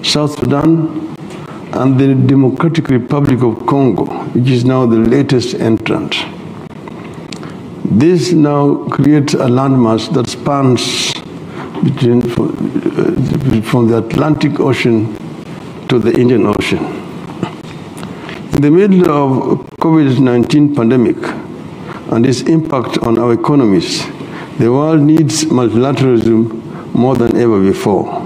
South Sudan, and the Democratic Republic of Congo, which is now the latest entrant. This now creates a landmass that spans from the Atlantic Ocean to the Indian Ocean. In the middle of COVID-19 pandemic and its impact on our economies, the world needs multilateralism more than ever before.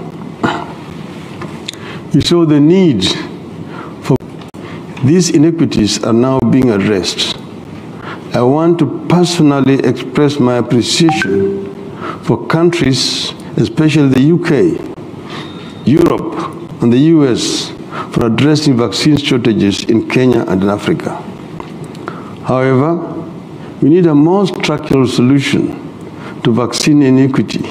We saw the need for these inequities are now being addressed. I want to personally express my appreciation for countries, especially the UK, Europe, and the US, for addressing vaccine shortages in Kenya and in Africa. However, we need a more structural solution to vaccine inequity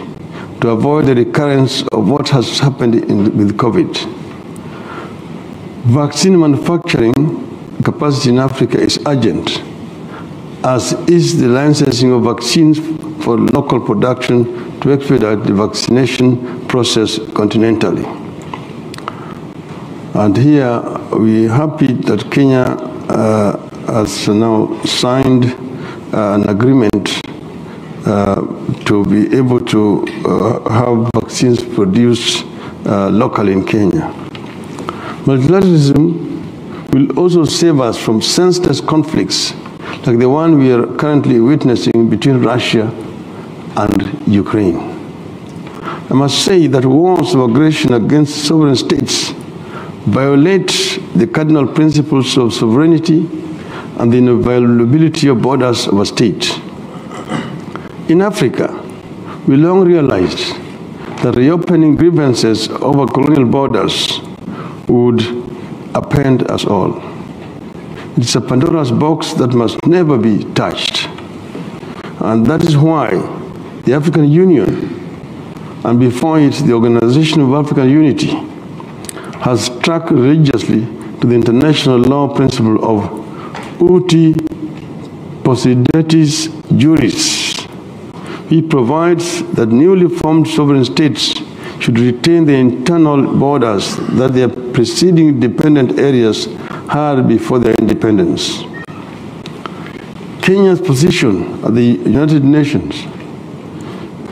to avoid the recurrence of what has happened with COVID. Vaccine manufacturing capacity in Africa is urgent, as is the licensing of vaccines for local production to expedite the vaccination process continentally. And here we are happy that Kenya has now signed an agreement to be able to have vaccines produced locally in Kenya. Multilateralism will also save us from senseless conflicts like the one we are currently witnessing between Russia and Ukraine. I must say that wars of aggression against sovereign states violate the cardinal principles of sovereignty and the inviolability of borders of a state. In Africa, we long realized that reopening grievances over colonial borders would append us all. It's a Pandora's box that must never be touched. And that is why the African Union, and before it the Organization of African Unity, has stuck religiously to the international law principle of uti possidetis juris. It provides that newly formed sovereign states should retain the internal borders that their preceding dependent areas had before their independence. Kenya's position at the United Nations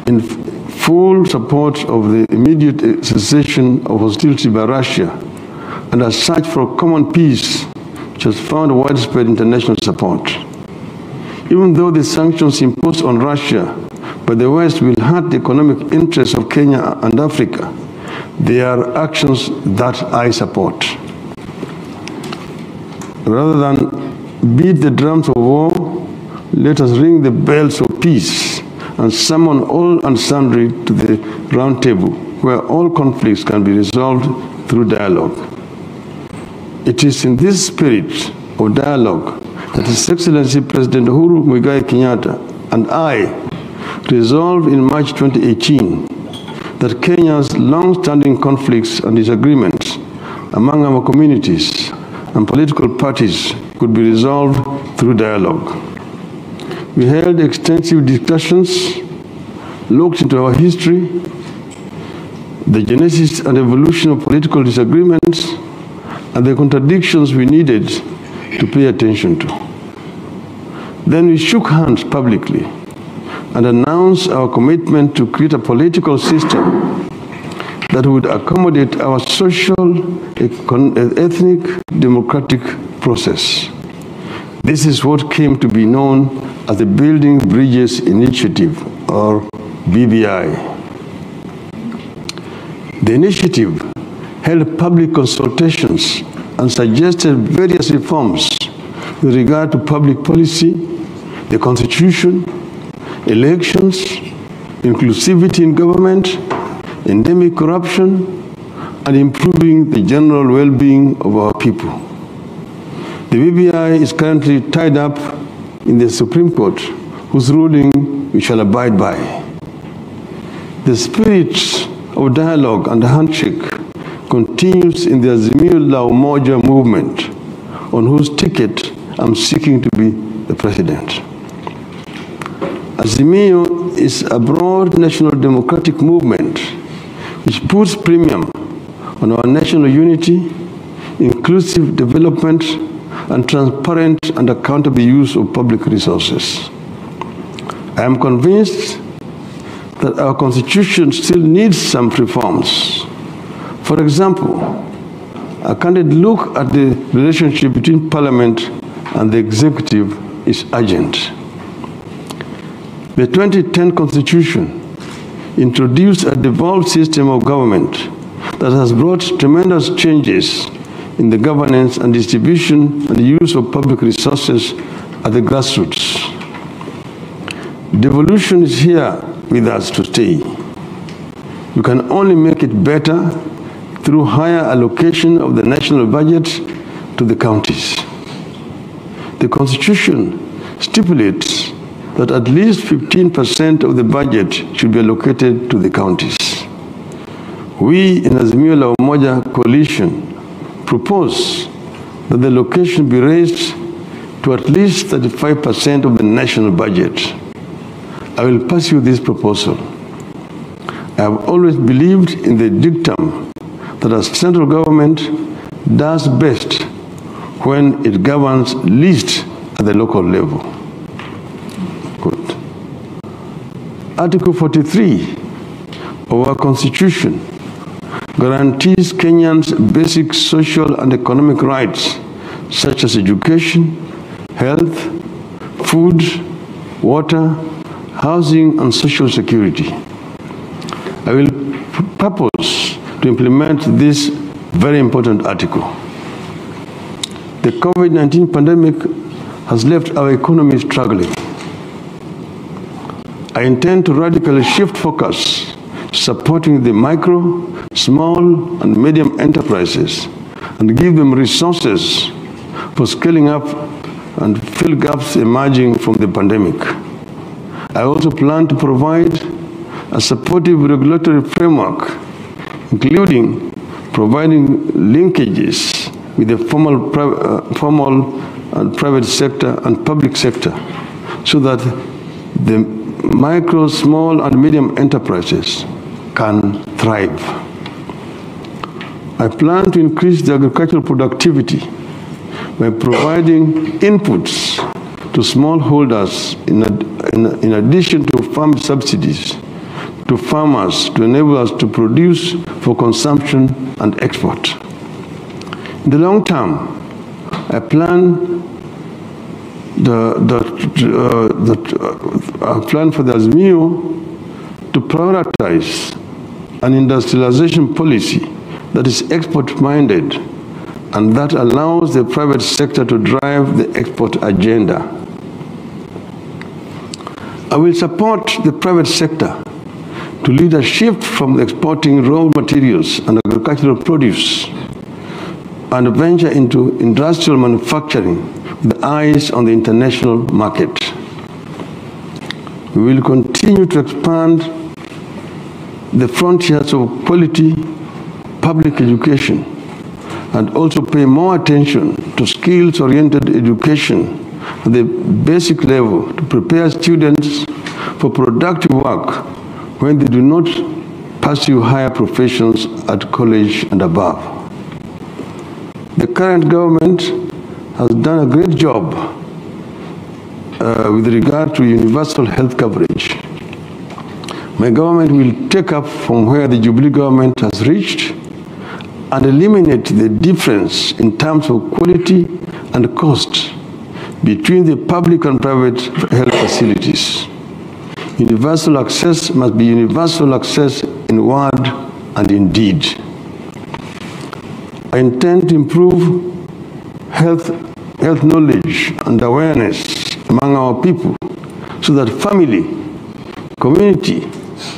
in full support of the immediate cessation of hostility by Russia and a search for common peace, which has found widespread international support. Even though the sanctions imposed on Russia by the West will hurt the economic interests of Kenya and Africa, they are actions that I support. Rather than beat the drums of war, let us ring the bells of peace and summon all and sundry to the round table where all conflicts can be resolved through dialogue. It is in this spirit of dialogue that His Excellency President Uhuru Muigai Kenyatta and I resolved in March 2018 that Kenya's long-standing conflicts and disagreements among our communities and political parties could be resolved through dialogue. We held extensive discussions, looked into our history, the genesis and evolution of political disagreements, and the contradictions we needed to pay attention to. Then we shook hands publicly and announced our commitment to create a political system that would accommodate our social, ethnic, democratic process. This is what came to be known as the Building Bridges Initiative, or BBI. The initiative held public consultations and suggested various reforms with regard to public policy, the Constitution, elections, inclusivity in government, endemic corruption, and improving the general well-being of our people. The BBI is currently tied up in the Supreme Court, whose ruling we shall abide by. The spirit of dialogue and handshake continues in the Azimio la Umoja movement, on whose ticket I'm seeking to be the president. Azimio is a broad national democratic movement which puts premium on our national unity, inclusive development, and transparent and accountable use of public resources. I am convinced that our Constitution still needs some reforms. For example, a candid look at the relationship between Parliament and the Executive is urgent. The 2010 Constitution introduced a devolved system of government that has brought tremendous changes in the governance and distribution and use of public resources at the grassroots. Devolution is here with us to stay. You can only make it better through higher allocation of the national budget to the counties. The Constitution stipulates that at least 15% of the budget should be allocated to the counties. We in Azimio la Umoja coalition propose that the allocation be raised to at least 35% of the national budget. I will pass you this proposal. I have always believed in the dictum that a central government does best when it governs least at the local level. Good. Article 43 of our Constitution guarantees Kenyans basic social and economic rights such as education, health, food, water, housing, and social security. I will purpose to implement this very important article. The COVID-19 pandemic has left our economy struggling. I intend to radically shift focus to supporting the micro, small, and medium enterprises and give them resources for scaling up and fill gaps emerging from the pandemic. I also plan to provide a supportive regulatory framework, including providing linkages with the formal and private sector and public sector so that the micro, small, and medium enterprises can thrive. I plan to increase the agricultural productivity by providing inputs to smallholders in addition to farm subsidies to farmers to enable us to produce for consumption and export. In the long term, I plan for the Azimio to prioritize an industrialization policy that is export-minded and that allows the private sector to drive the export agenda. I will support the private sector to lead a shift from exporting raw materials and agricultural produce and venture into industrial manufacturing with eyes on the international market. We will continue to expand the frontiers of quality public education and also pay more attention to skills-oriented education at the basic level to prepare students for productive work when they do not pursue higher professions at college and above. The current government has done a great job with regard to universal health coverage. My government will take up from where the Jubilee government has reached and eliminate the difference in terms of quality and cost between the public and private health facilities. Universal access must be universal access in word and in deed. I intend to improve health knowledge and awareness among our people so that family, community,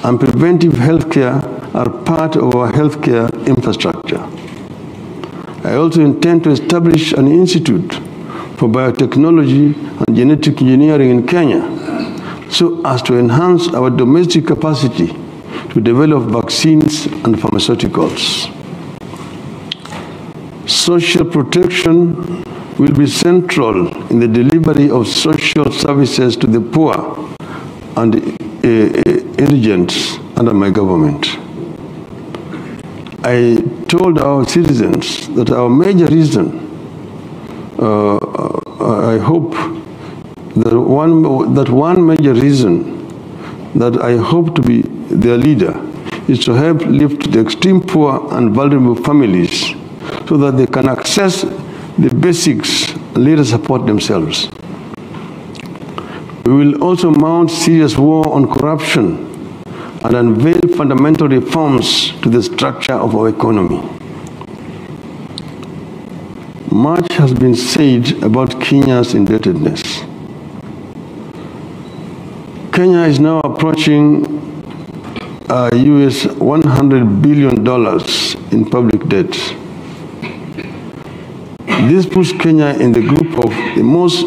and preventive health care are part of our healthcare infrastructure. I also intend to establish an institute for biotechnology and genetic engineering in Kenya so as to enhance our domestic capacity to develop vaccines and pharmaceuticals. Social protection will be central in the delivery of social services to the poor and indigents under my government. I told our citizens that our major reason, I hope that one major reason that I hope to be their leader is to help lift the extreme poor and vulnerable families so that they can access the basics and later support themselves. We will also mount serious war on corruption and unveil fundamental reforms to the structure of our economy. Much has been said about Kenya's indebtedness. Kenya is now approaching US $100 billion in public debt. This puts Kenya in the group of the most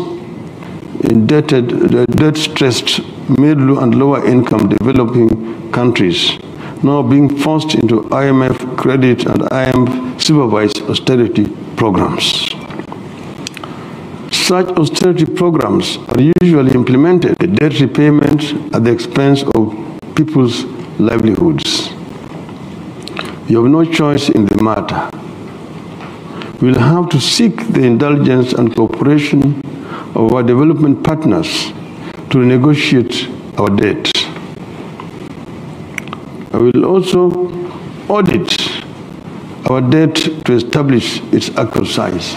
indebted, debt-stressed middle and lower income developing countries, now being forced into IMF credit and IMF supervised austerity programs. Such austerity programs are usually implemented with debt repayment at the expense of people's livelihoods. You have no choice in the matter. We will have to seek the indulgence and cooperation of our development partners to renegotiate our debt. I will also audit our debt to establish its actual size.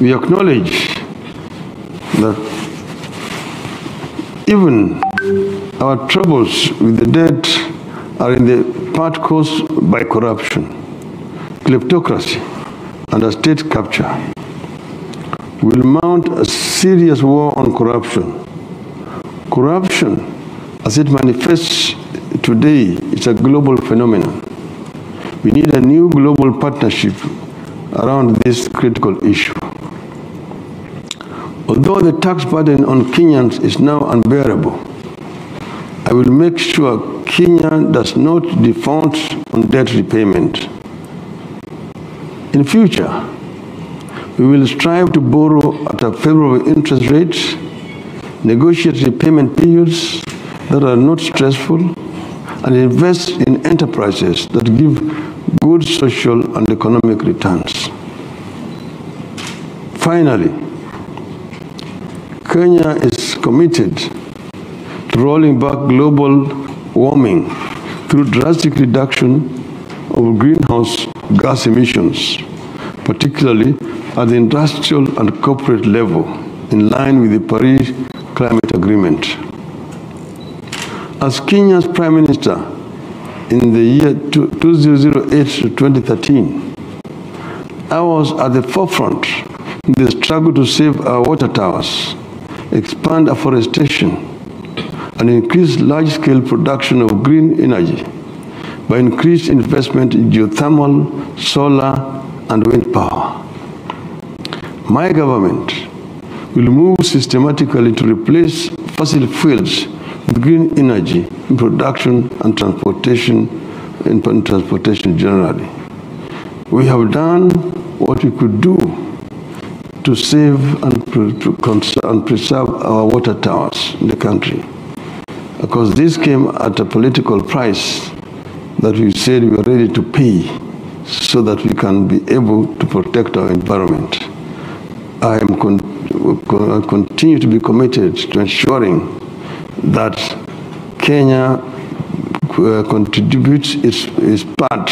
We acknowledge that even our troubles with the debt are in the part caused by corruption, kleptocracy, and state capture. We will mount a serious war on corruption. Corruption, as it manifests today, is a global phenomenon. We need a new global partnership around this critical issue. Although the tax burden on Kenyans is now unbearable, I will make sure Kenya does not default on debt repayment. In future, we will strive to borrow at a favorable interest rate, negotiate repayment periods that are not stressful, and invest in enterprises that give good social and economic returns. Finally, Kenya is committed to rolling back global warming through drastic reduction of greenhouse gas emissions, particularly at the industrial and corporate level, in line with the Paris Climate Agreement. As Kenya's Prime Minister in the year 2008 to 2013, I was at the forefront in the struggle to save our water towers, expand afforestation, and increase large-scale production of green energy by increased investment in geothermal, solar, and wind power. My government will move systematically to replace fossil fuels with green energy in production and transportation, generally. We have done what we could do to save and preserve our water towers in the country. Because this came at a political price that we said we were ready to pay so that we can be able to protect our environment. I continue to be committed to ensuring that Kenya contributes its part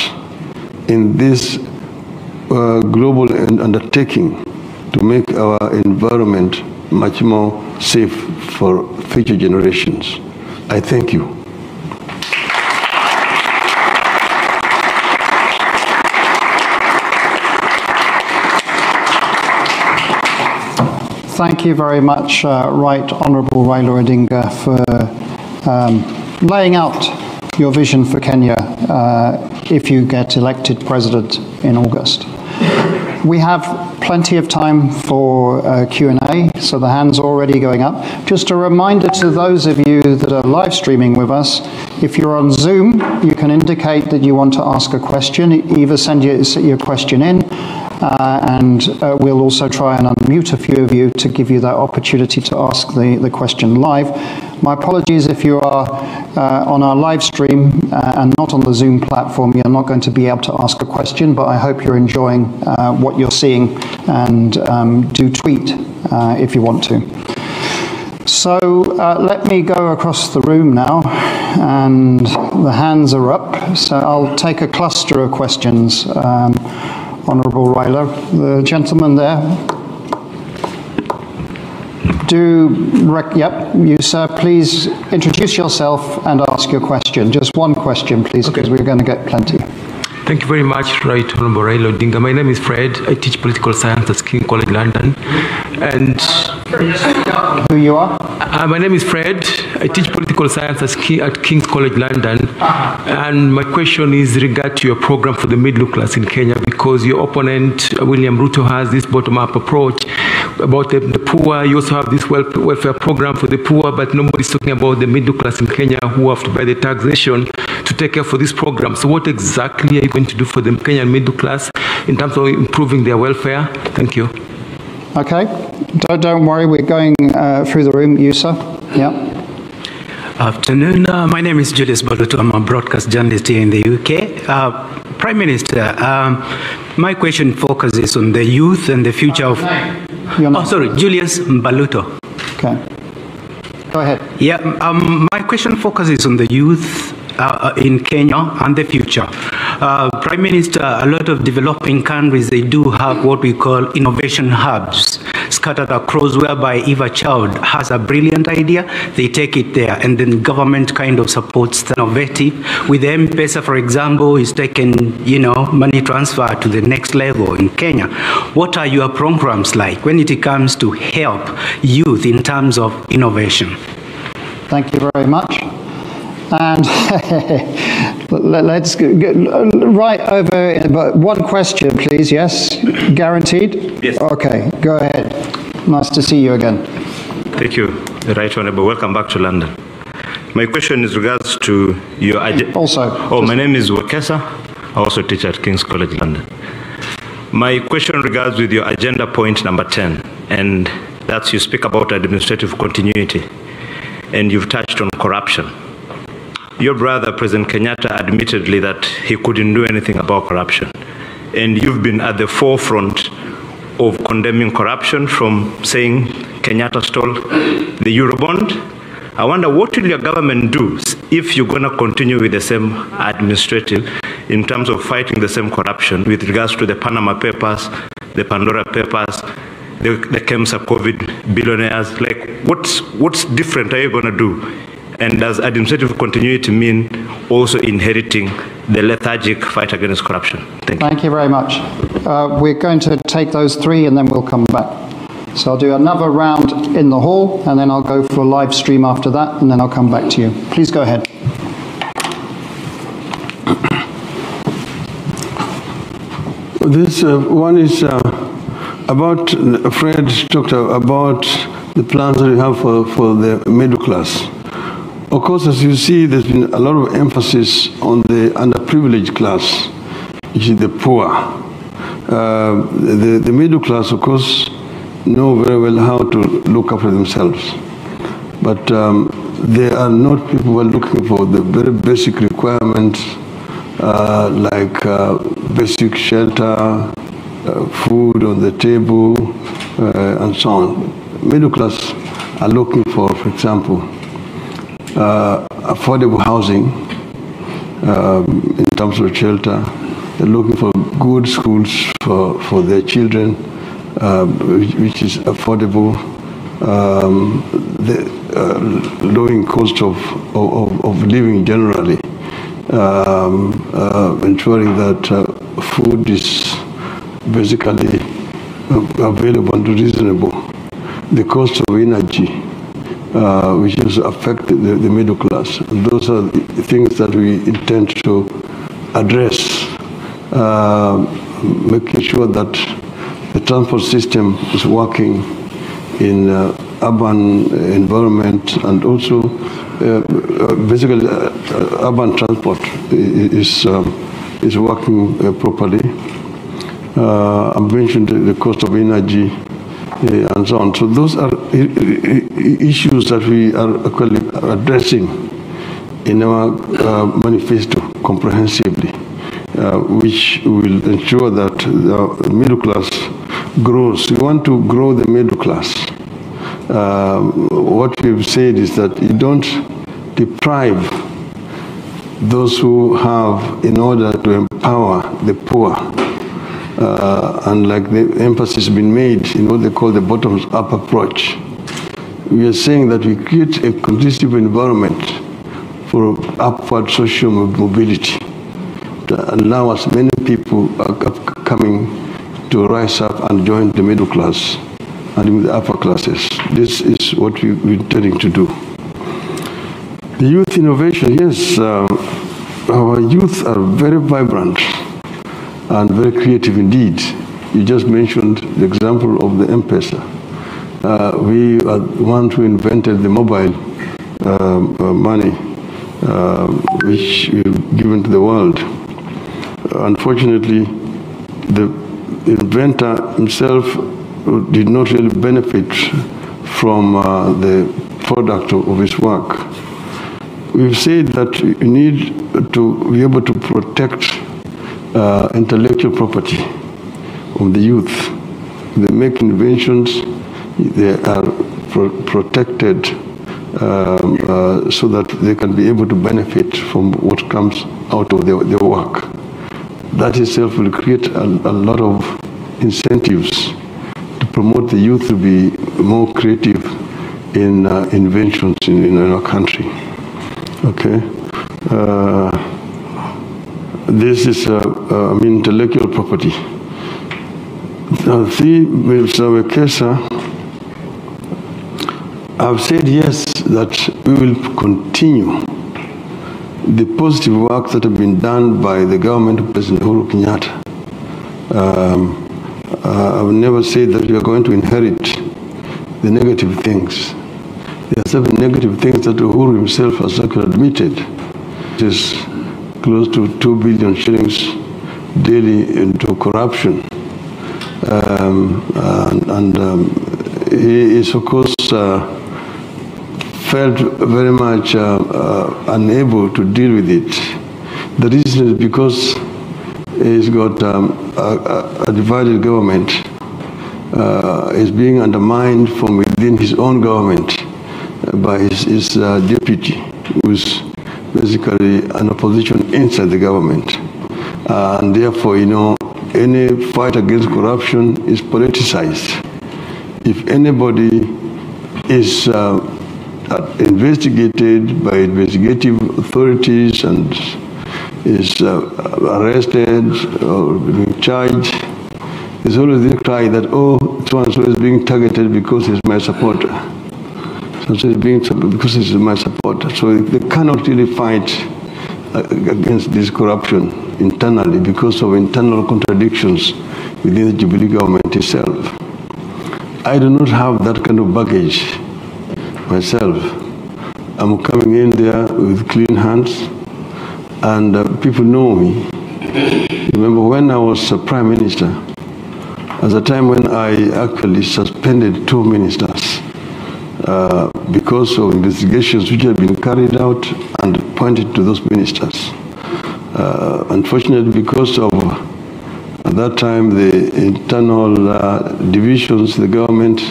in this global undertaking to make our environment much more safe for future generations. I thank you. Thank you very much, Right Honourable Raila Odinga, for laying out your vision for Kenya if you get elected president in August. We have plenty of time for Q&A, so the hands are already going up. Just a reminder to those of you that are live streaming with us, if you're on Zoom, you can indicate that you want to ask a question. Either send your question in, and we'll also try and unmute a few of you to give you that opportunity to ask the question live. My apologies if you are on our live stream and not on the Zoom platform, you're not going to be able to ask a question, but I hope you're enjoying what you're seeing, and do tweet if you want to. So let me go across the room now, and the hands are up. So I'll take a cluster of questions. Honourable Raila, the gentleman there. Yep, you sir, please introduce yourself and ask your question. Just one question, please, because we're going to get plenty. Thank you very much, Right Honourable Raila Odinga. My name is Fred. I teach political science at King's College London. And who you are? My name is Fred. I teach political science at King's College London. And my question is regard to your program for the middle class in Kenya, because your opponent, William Ruto, has this bottom-up approach about the poor. You also have this welfare program for the poor, but nobody's talking about the middle class in Kenya who have to pay the taxation to take care for this program. So what exactly are you going to do for the Kenyan middle class in terms of improving their welfare? Thank you. Okay, don't worry, we're going through the room. You, sir? Yeah. Afternoon. My name is Julius Baluto. I'm a broadcast journalist here in the UK. Prime Minister, my question focuses on the youth and the future of... Oh, sorry, Julius Baluto. Okay. Go ahead. Yeah, my question focuses on the youth in Kenya and the future. Prime Minister, a lot of developing countries, they do have what we call innovation hubs scattered across, whereby if a child has a brilliant idea, they take it there, and then government kind of supports the innovative. With the M-Pesa, for example, is taking, money transfer to the next level in Kenya. What are your programs like when it comes to help youth in terms of innovation? Thank you very much. And let's get right over, but one question, please. Yes? Guaranteed? Yes. Okay, go ahead. Nice to see you again. Thank you, Right Honourable. Welcome back to London. My question is regards to your... my name is Wakesa. I also teach at King's College London. My question regards with your agenda point number 10, and that's you speak about administrative continuity, and you've touched on corruption. Your brother, President Kenyatta, admittedly that he couldn't do anything about corruption. And you've been at the forefront of condemning corruption, from saying Kenyatta stole the Eurobond. I wonder, what will your government do if you're going to continue with the same administrative in terms of fighting the same corruption with regards to the Panama Papers, the Pandora Papers, the KEMSA COVID billionaires? Like, what's different are you going to do? And does administrative continuity mean also inheriting the lethargic fight against corruption? Thank you very much. We're going to take those three and then we'll come back. So I'll do another round in the hall, and then I'll go for a live stream after that, and then I'll come back to you. Please go ahead. This one is about, Fred talked about the plans that we have for the middle class. Of course, as you see, there's been a lot of emphasis on the underprivileged class, which is the poor. The middle class, of course, know very well how to look after themselves. But they are not people who are looking for the very basic requirements, like basic shelter, food on the table, and so on. Middle class are looking for example, affordable housing in terms of shelter. They're looking for good schools for their children, which is affordable, the lowering cost of living generally, ensuring that food is basically available and reasonable. The cost of energy, which has affected the middle class. And those are the things that we intend to address, making sure that the transport system is working in urban environment, and also basically urban transport is working properly. I mentioned the cost of energy and so on. So those are issues that we are actually addressing in our manifesto comprehensively, which will ensure that the middle class grows. We want to grow the middle class. What we've said is that you don't deprive those who have in order to empower the poor. And like the emphasis has been made in what they call the bottoms-up approach. We are saying that we create a conducive environment for upward social mobility to allow as many people coming to rise up and join the middle class and the upper classes. This is what we're intending to do. The youth innovation, yes, our youth are very vibrant and very creative indeed. You just mentioned the example of the M-Pesa. We are the ones who invented the mobile money, which we've given to the world. Unfortunately, the inventor himself did not really benefit from the product of his work. We've said that you need to be able to protect intellectual property of the youth. They make inventions, they are protected so that they can be able to benefit from what comes out of their work. That itself will create a lot of incentives to promote the youth to be more creative in inventions in our country. Okay. This is intellectual property. See, Mr. Wekesa, I've said yes, that we will continue the positive work that have been done by the government of President Uhuru Kenyatta. I've never said that we are going to inherit the negative things. There are several negative things that Uhuru himself has actually admitted. It is close to 2 billion shillings daily into corruption. He is, of course, felt very much unable to deal with it. The reason is because he's got a divided government. Is being undermined from within his own government by his deputy, who's basically an opposition inside the government. And therefore, any fight against corruption is politicized. If anybody is investigated by investigative authorities and is arrested or being charged, there's always the cry that, oh, so-and-so is being targeted because he's my supporter. So-and-so is being because he's my supporter. So they cannot really fight against this corruption internally because of internal contradictions within the Jubilee government itself. I do not have that kind of baggage myself. I'm coming in there with clean hands, and people know me. Remember when I was Prime Minister, at the time when I actually suspended 2 ministers because of investigations which had been carried out and pointed to those ministers. Unfortunately, because of at that time the internal divisions, the government,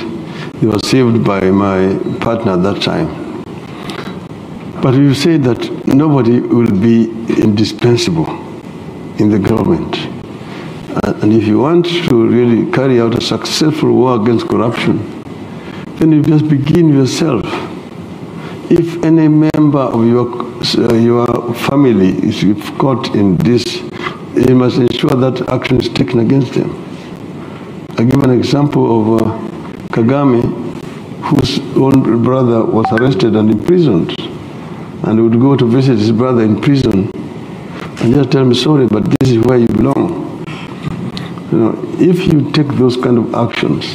they were saved by my partner at that time. But we say that nobody will be indispensable in the government. And if you want to really carry out a successful war against corruption, then you just begin yourself. If any member of your family is caught in this, you must ensure that action is taken against them. I give an example of Kagame, whose own brother was arrested and imprisoned, and would go to visit his brother in prison and just tell him, sorry, but this is where you belong. If you take those kind of actions,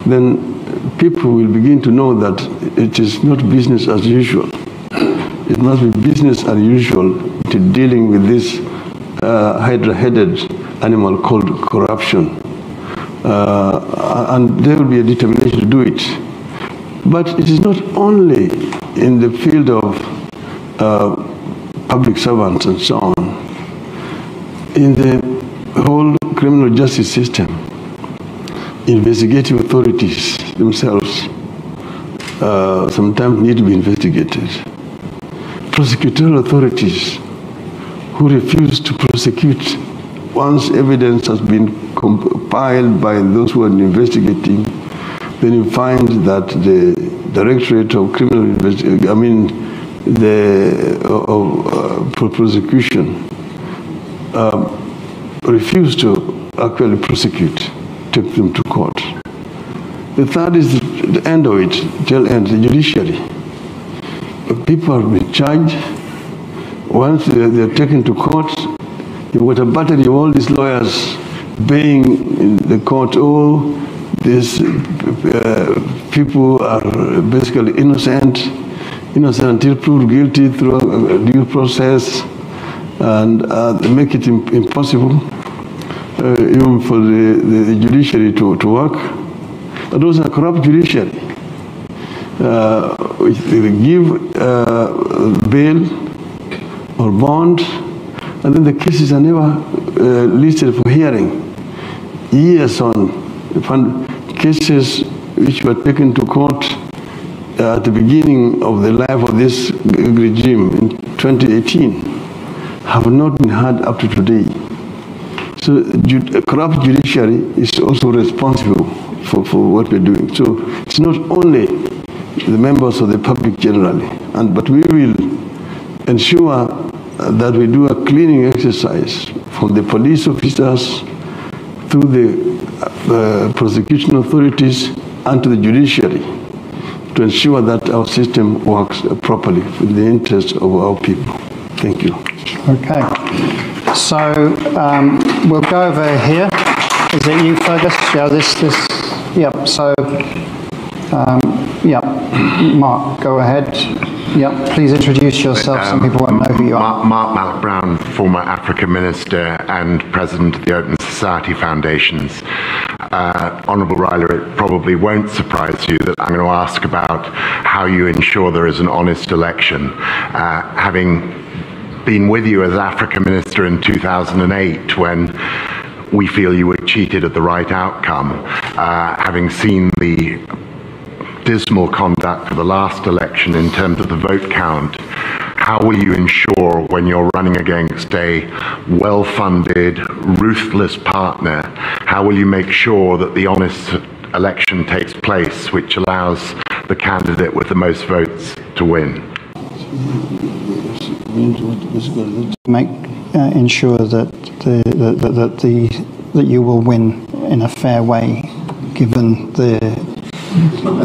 then people will begin to know that it is not business as usual. It must be business as usual to dealing with these hydra-headed animal called corruption. And there will be a determination to do it. But it is not only in the field of public servants and so on. In the whole criminal justice system, investigative authorities themselves sometimes need to be investigated. Prosecutorial authorities who refuse to prosecute once evidence has been compiled by those who are investigating, then you find that the Directorate of Criminal Investigation, prosecution refuse to actually prosecute, take them to court. The third is the end of it, till end, the judiciary. People have been charged. Once they're taken to court, you've got a battery of all these lawyers baying in the court, oh, these people are basically innocent until proved guilty through a due process, and they make it impossible even for the judiciary to work. But those are corrupt judiciary. They give bail or bond, and then the cases are never listed for hearing. Years on, cases which were taken to court at the beginning of the life of this regime in 2018 have not been heard up to today. So corrupt judiciary is also responsible for what we're doing. So it's not only the members of the public generally, but we will ensure that we do a cleaning exercise from the police officers through the prosecution authorities and to the judiciary to ensure that our system works properly in the interest of our people. Thank you. Okay. So we'll go over here. Is it you, Fergus? Yeah, this. Yep. So, yep. Mark, go ahead. Yep. Please introduce yourself. Some people won't know who you are. Mark Malloch-Brown, former Africa Minister and President of the Open Society Foundations. Honourable Raila, it probably won't surprise you that I'm going to ask about how you ensure there is an honest election. Having been with you as Africa Minister in 2008 when we feel you were cheated at the right outcome, having seen the dismal conduct of the last election in terms of the vote count, how will you ensure when you're running against a well-funded, ruthless partner, how will you make sure that the honest election takes place which allows the candidate with the most votes to win? Ensure that that you will win in a fair way, given the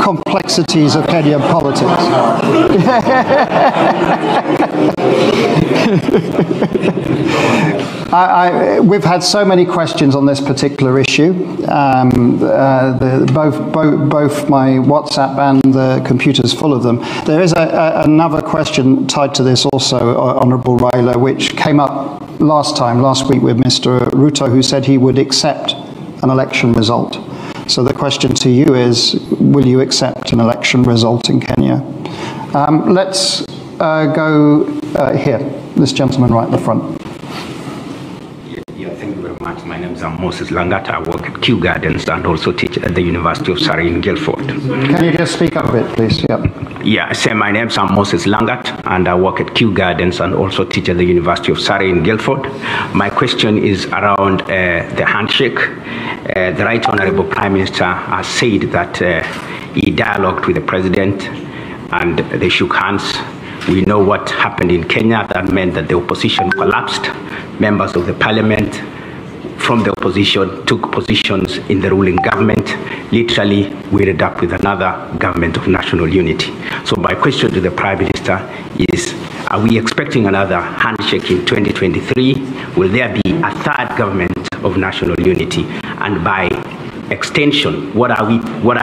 complexities of Kenyan politics. We've had so many questions on this particular issue. Both my WhatsApp and the computer's full of them. There is another question tied to this also, Honourable Raila, which came up last week with Mr. Ruto, who said he would accept an election result. So the question to you is, will you accept an election result in Kenya? Let's go here. This gentleman right at the front. Yeah, thank you very much. My name is Moses Langat. I work at Kew Gardens and also teach at the University of Surrey in Guildford. Can you just speak up a bit, please? Yep. Yeah, I say my name is Moses Langat, and I work at Kew Gardens and also teach at the University of Surrey in Guildford. My question is around the handshake. The Right Honourable Prime Minister has said that he dialogued with the President and they shook hands. We know what happened in Kenya. That meant that the opposition collapsed. Members of the Parliament from the opposition took positions in the ruling government. Literally, we ended up with another government of national unity. So my question to the Prime Minister is, are we expecting another handshake in 2023? Will there be a third government of national unity? And by extension, what are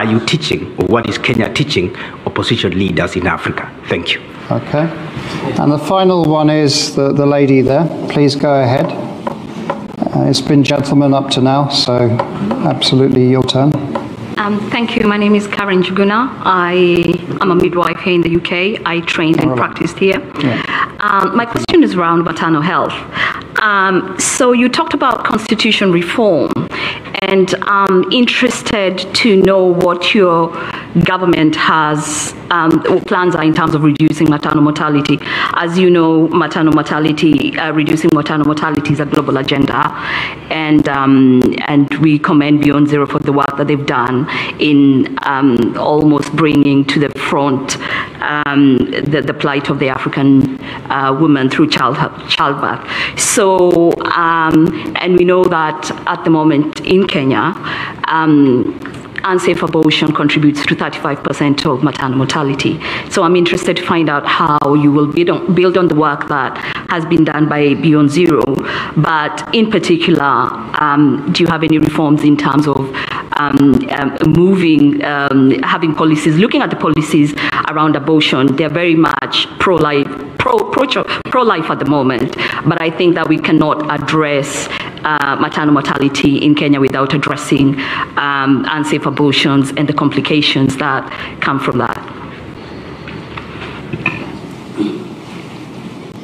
you teaching, or what is Kenya teaching opposition leaders in Africa? Thank you. Okay. And the final one is the lady there. Please go ahead. It's been gentlemen up to now, so absolutely your turn. Thank you. My name is Karen Juguna. I am a midwife here in the UK. I trained and practiced here. Yeah. My question is around maternal health. So you talked about constitution reform, and I'm interested to know what your government has plans are in terms of reducing maternal mortality. As you know, reducing maternal mortality is a global agenda, and we commend Beyond Zero for the work that they've done in almost bringing to the front the plight of the African woman through childbirth. So, and we know that at the moment in Kenya, unsafe abortion contributes to 35% of maternal mortality. So I'm interested to find out how you will build on the work that has been done by Beyond Zero, but in particular, do you have any reforms in terms of having policies, looking at the policies around abortion? They're very much pro-life at the moment, but I think that we cannot address maternal mortality in Kenya without addressing unsafe abortions and the complications that come from that.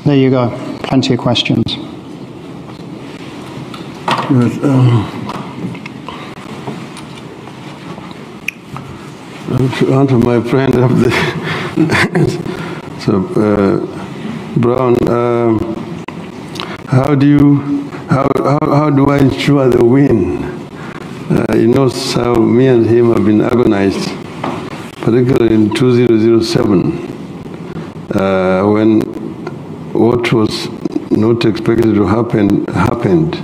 There you go. Plenty of questions. Yes, to answer my friend of the so Brown, how do I ensure the win? He knows how me and him have been agonized, particularly in 2007, when what was not expected to happen happened.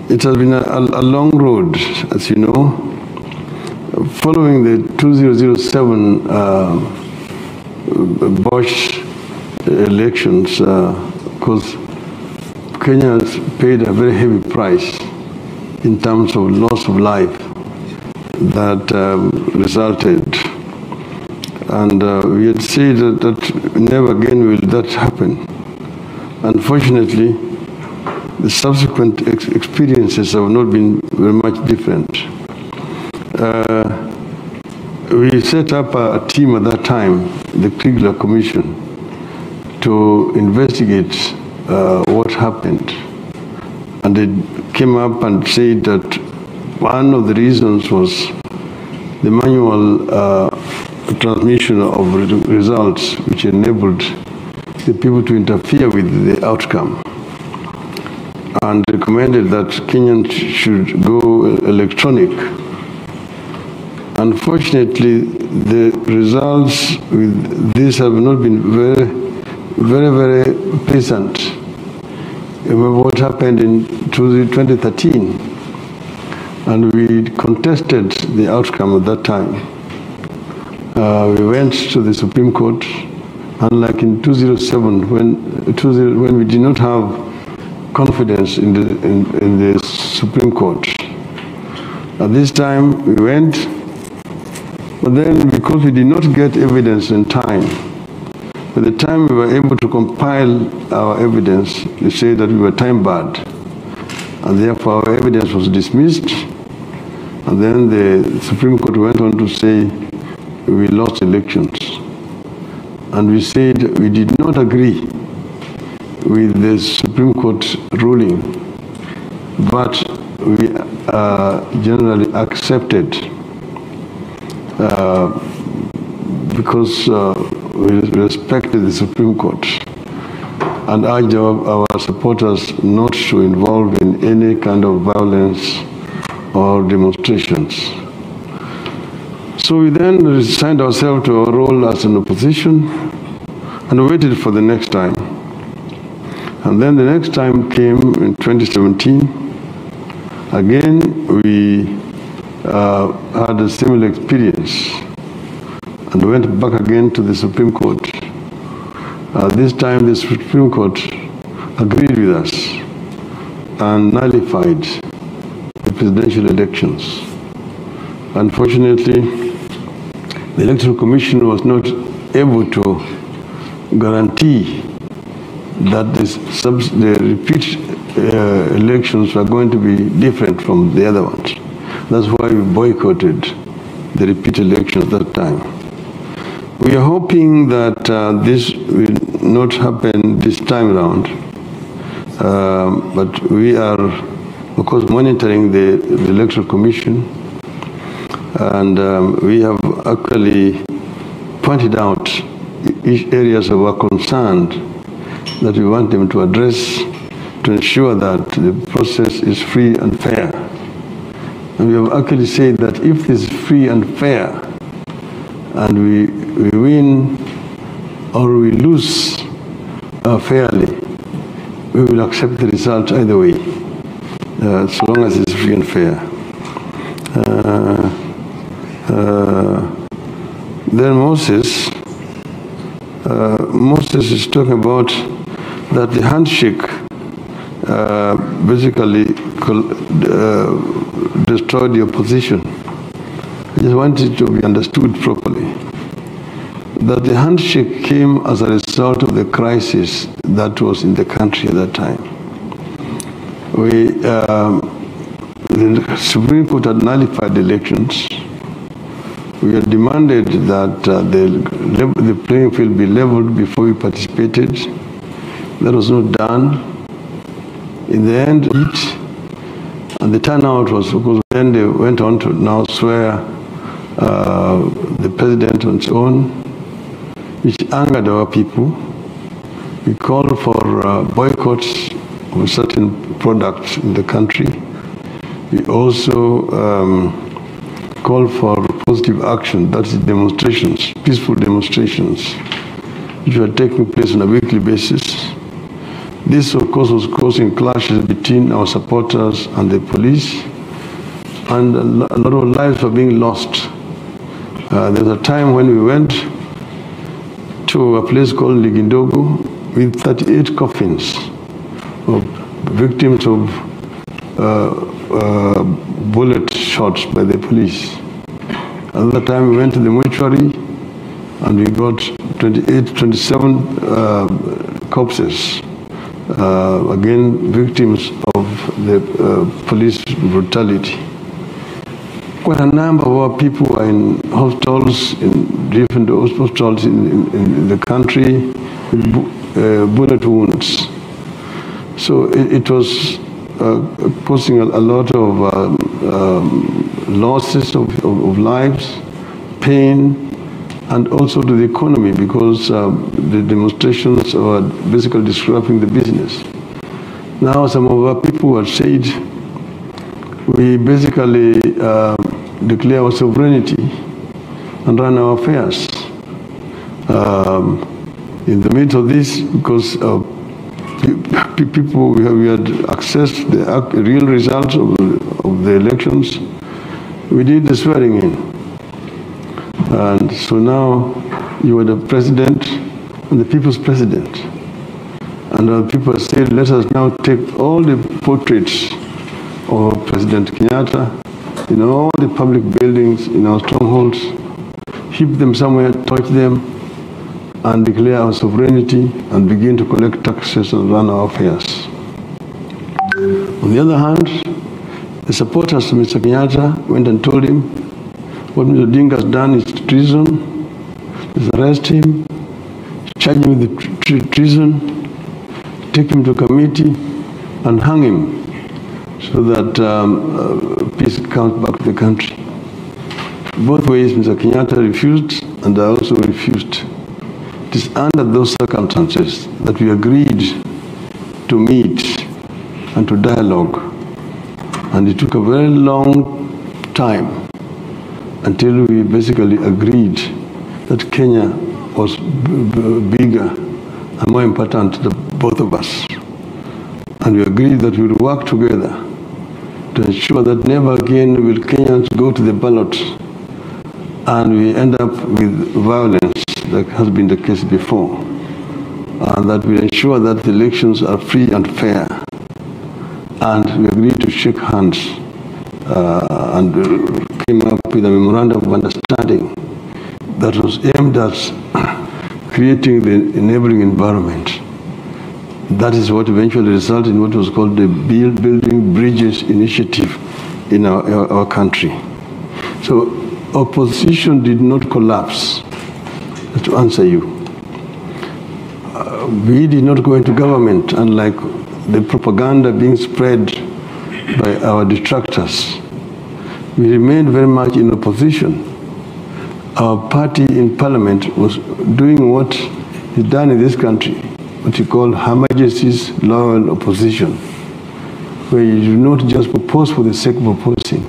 It has been a long road, as you know. Following the 2007 Bush elections, because Kenya has paid a very heavy price in terms of loss of life that resulted. And we had said that never again will that happen. Unfortunately, the subsequent experiences have not been very much different. We set up a team at that time, the Kriegler Commission, to investigate what happened. And they came up and said that one of the reasons was the manual transmission of results, which enabled the people to interfere with the outcome, and recommended that Kenyans should go electronic. Unfortunately, the results with this have not been very pleasant. Remember what happened in 2013, and we contested the outcome at that time. We went to the Supreme Court, unlike in 2007, when we did not have confidence in the Supreme Court. At this time, we went, but then because we did not get evidence in time, by the time we were able to compile our evidence, they said that we were time-barred, and therefore our evidence was dismissed. And then the Supreme Court went on to say we lost elections. And we said we did not agree with the Supreme Court ruling, but we generally accepted because we respected the Supreme Court and urged our supporters not to involve in any kind of violence or demonstrations. So we then resigned ourselves to our role as an opposition and waited for the next time. And then the next time came in 2017. Again, we had a similar experience and went back again to the Supreme Court. This time the Supreme Court agreed with us and nullified the presidential elections. Unfortunately, the Electoral Commission was not able to guarantee that the repeat elections were going to be different from the other ones. That's why we boycotted the repeat elections that time. We are hoping that this will not happen this time around, but we are, of course, monitoring the Electoral Commission, and we have actually pointed out areas of our concern that we want them to address to ensure that the process is free and fair. And we have actually said that if this is free and fair, and we win or we lose fairly, we will accept the result either way, so long as it's free and fair. Then Moses is talking about that the handshake basically destroyed the opposition. I just want it to be understood properly that the handshake came as a result of the crisis that was in the country at that time. The Supreme Court had nullified the elections. We had demanded that the playing field be leveled before we participated. That was not done. In the end, and the turnout was, because then they went on to now swear the president and so on, which angered our people. We called for boycotts of certain products in the country. We also called for positive action, that's demonstrations, peaceful demonstrations, which were taking place on a weekly basis. This, of course, was causing clashes between our supporters and the police, and a lot of lives were being lost. There was a time when we went to a place called Ligindogo with 38 coffins of victims of bullet shots by the police. At that time, we went to the mortuary and we got 27 corpses, again, victims of the police brutality. Quite a number of our people are in hospitals, in different hospitals in the country, with bullet wounds. So it was causing a lot of losses of lives, pain, and also to the economy, because the demonstrations were basically disrupting the business. Now some of our people have said, we basically declare our sovereignty and run our affairs. In the midst of this, because people, we had accessed the real results of the elections, we did the swearing in. And so now you are the president and the people's president. And the people said, let us now take all the portraits of President Kenyatta in all the public buildings, in our strongholds, keep them somewhere, touch them, and declare our sovereignty and begin to collect taxes and run our affairs. On the other hand, the supporters of Mr. Kenyatta went and told him what Mr. Odinga has done is treason. Let's arrest him, charge him with treason, take him to committee, and hang him so that peace comes back to the country. Both ways, Mr. Kenyatta refused, and I also refused. It is under those circumstances that we agreed to meet and to dialogue. And it took a very long time until we basically agreed that Kenya was bigger and more important to both of us. And we agreed that we would work together to ensure that never again will Kenyans go to the ballot and we end up with violence that has been the case before. And that we ensure that the elections are free and fair. And we agreed to shake hands and came up with a memorandum of understanding that was aimed at creating the enabling environment That is what eventually resulted in what was called the Building Bridges Initiative in our country. So opposition did not collapse, to answer you. We did not go into government, unlike the propaganda being spread by our detractors. We remained very much in opposition. Our party in parliament was doing what is done in this country, what you call Her Majesty's loyal opposition, where you do not just propose for the sake of proposing,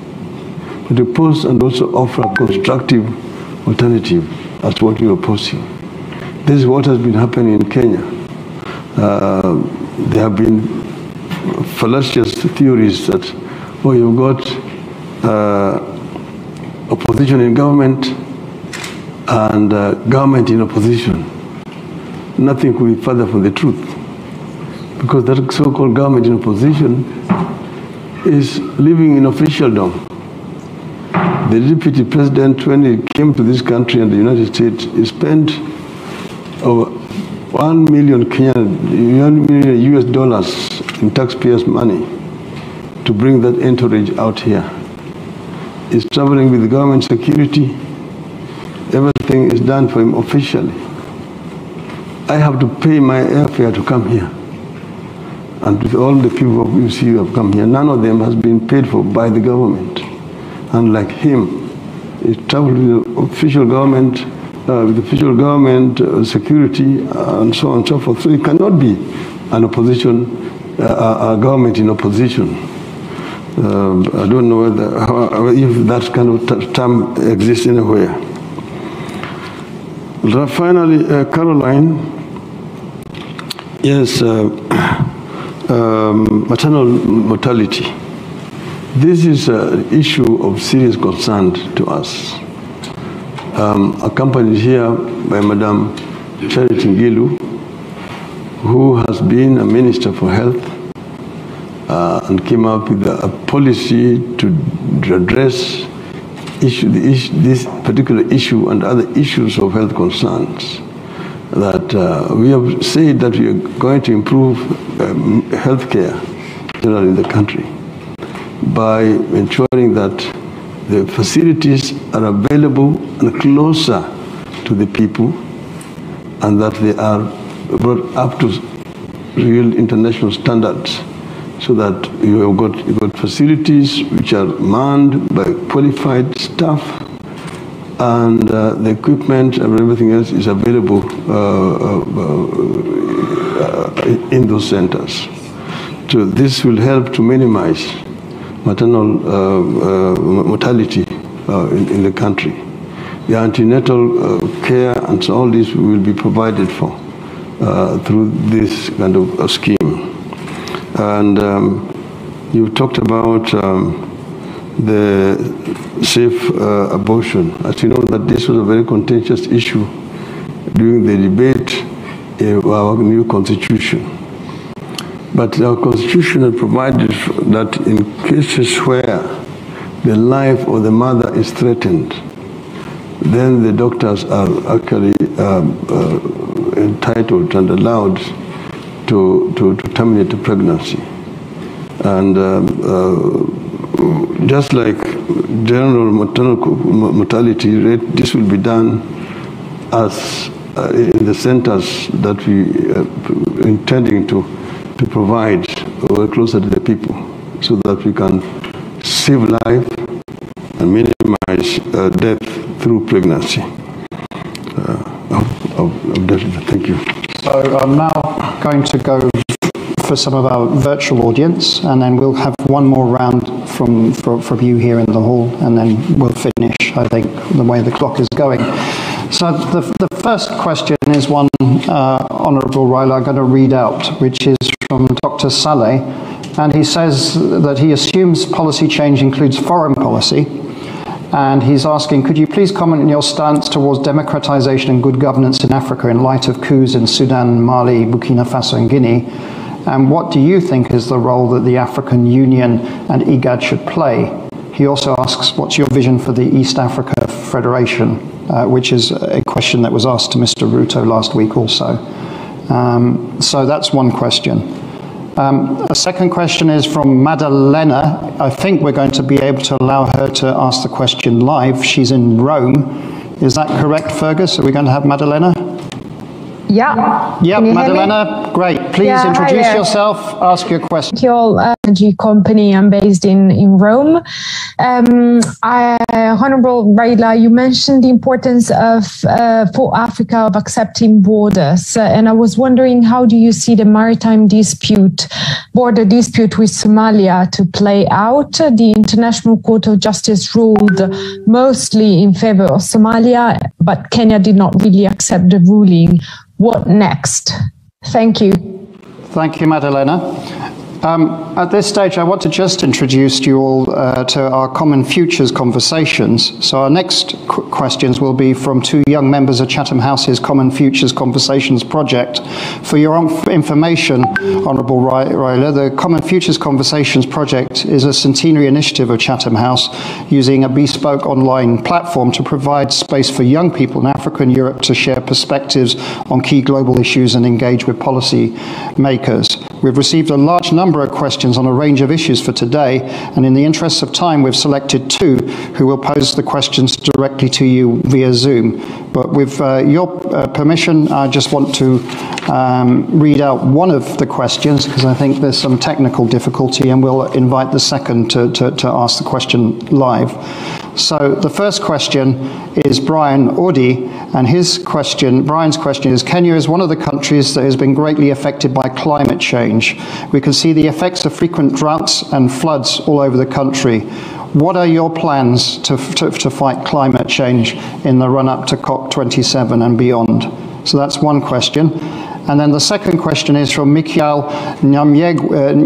but oppose and also offer a constructive alternative as to what you're opposing. This is what has been happening in Kenya. There have been fallacious theories that, oh, you've got opposition in government and government in opposition. Nothing could be further from the truth, because that so-called government in opposition is living in officialdom. The deputy president, when he came to this country and the United States, he spent over $1 million US dollars in taxpayers' money to bring that entourage out here. He's traveling with government security. Everything is done for him officially. I have to pay my airfare to come here. And with all the people you see who have come here, none of them has been paid for by the government. Unlike him, he traveled with the official government, security, and so on and so forth. So it cannot be an opposition, a government in opposition. I don't know if that kind of term exists anywhere. Finally, Caroline, yes, maternal mortality. This is an issue of serious concern to us. Accompanied here by Madam Charity Ngilu, who has been a Minister for Health and came up with a policy to address this particular issue and other issues of health concerns. That we have said that we are going to improve health care generally in the country by ensuring that the facilities are available and closer to the people, and that they are brought up to real international standards, so that you have got facilities which are manned by qualified staff, and the equipment and everything else is available in those centers. So this will help to minimize maternal mortality in the country. The antenatal care and so all this will be provided for through this kind of scheme. And you talked about the safe abortion. As you know, that this was a very contentious issue during the debate of our new constitution. But our constitution had provided that in cases where the life of the mother is threatened, then the doctors are actually entitled and allowed to terminate the pregnancy. And just like general maternal mortality rate, this will be done as in the centers that we are intending to provide closer to the people, so that we can save life and minimize death through pregnancy. Thank you. So I'm now going to go for some of our virtual audience, and then we'll have one more round from you here in the hall, and then we'll finish, I think, the way the clock is going. So the first question is one, Honourable Raila, I'm going to read out, which is from Dr. Saleh, and he says that he assumes policy change includes foreign policy, and he's asking, could you please comment on your stance towards democratization and good governance in Africa in light of coups in Sudan, Mali, Burkina Faso and Guinea, and what do you think is the role that the African Union and IGAD should play? He also asks, what's your vision for the East Africa Federation, which is a question that was asked to Mr. Ruto last week also. So that's one question. A second question is from Madalena. I think we're going to be able to allow her to ask the question live. She's in Rome. Is that correct, Fergus? Are we going to have Madalena? Yeah. Yeah, Madalena, great. Please introduce yourself, ask your question. Energy company. I'm based in Rome. Honorable Raila, you mentioned the importance of for Africa of accepting borders, and I was wondering, how do you see the maritime dispute, border dispute with Somalia to play out? The International Court of Justice ruled mostly in favor of Somalia, but Kenya did not really accept the ruling. What next? Thank you. Thank you, Madalena. At this stage, I want to just introduce you all to our Common Futures conversations. So our next questions will be from two young members of Chatham House's Common Futures Conversations project. For your information, Honourable Raila, the Common Futures Conversations project is a centenary initiative of Chatham House using a bespoke online platform to provide space for young people in Africa and Europe to share perspectives on key global issues and engage with policy makers. We've received a large number of questions on a range of issues for today, and in the interest of time, we've selected two who will pose the questions directly to you via Zoom. But with your permission, I just want to read out one of the questions, because I think there's some technical difficulty, and we'll invite the second to ask the question live. So the first question is Brian Odi, and Brian's question is, Kenya is one of the countries that has been greatly affected by climate change. We can see the effects of frequent droughts and floods all over the country. What are your plans to fight climate change in the run-up to COP27 and beyond? So that's one question. And then the second question is from Mikiel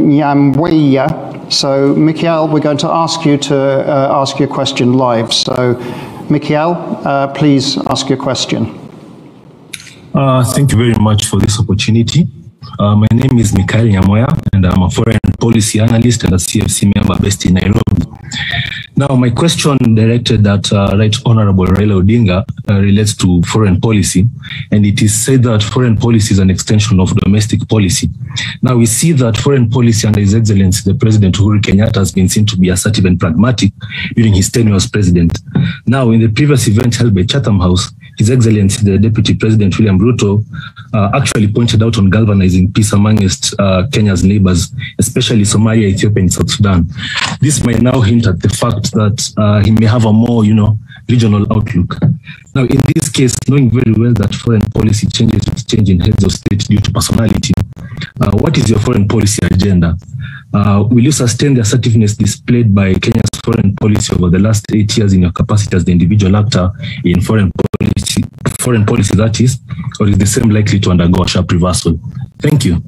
Nyamweya. So, Mikiel, we're going to ask you to ask your question live. So, Mikiel, please ask your question. Thank you very much for this opportunity. My name is Mikiel Nyamweya, and I'm a foreign policy analyst and a CFC member based in Nairobi. Now, my question directed at Right Honorable Raila Odinga relates to foreign policy, and it is said that foreign policy is an extension of domestic policy. Now, we see that foreign policy under His Excellency, the President Uhuru Kenyatta, has been seen to be assertive and pragmatic during his tenure as president. Now, in the previous event held by Chatham House, His Excellency, the Deputy President William Ruto, actually pointed out on galvanizing peace amongst Kenya's neighbors, especially Somalia, Ethiopia, and South Sudan. This might now hint at the fact that he may have a more, regional outlook. Now, in this case, knowing very well that foreign policy changes with change in heads of state due to personality, what is your foreign policy agenda? Will you sustain the assertiveness displayed by Kenya's foreign policy over the last 8 years in your capacity as the individual actor in foreign policy that is, or is the same likely to undergo a sharp reversal? Thank you.